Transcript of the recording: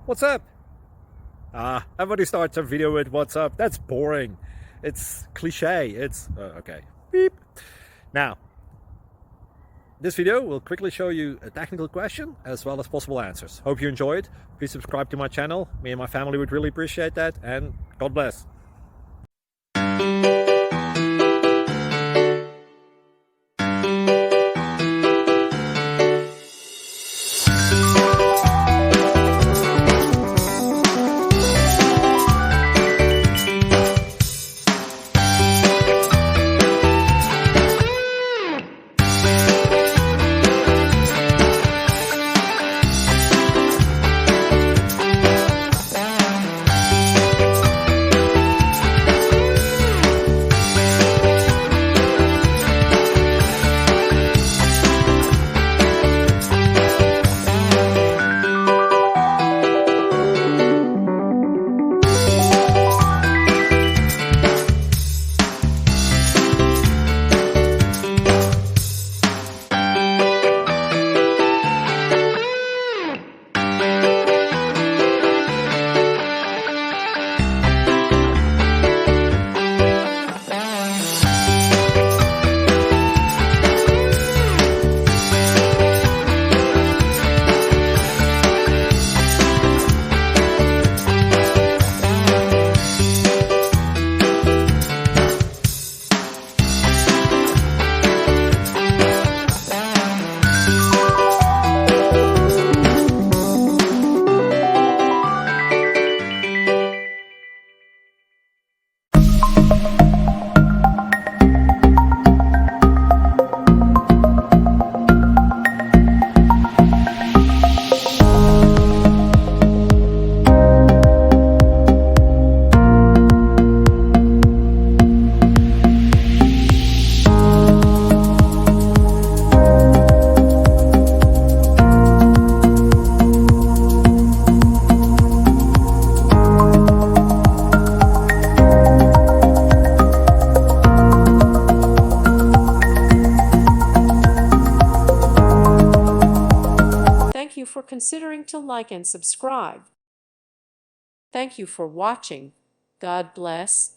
What's up? Everybody starts a video with what's up. That's boring. It's cliche. It's okay. Beep. Now, this video will quickly show you a technical question as well as possible answers. Hope you enjoyed. Please subscribe to my channel. Me and my family would really appreciate that, and God bless. Thank you for considering to like and subscribe. Thank you for watching. God bless.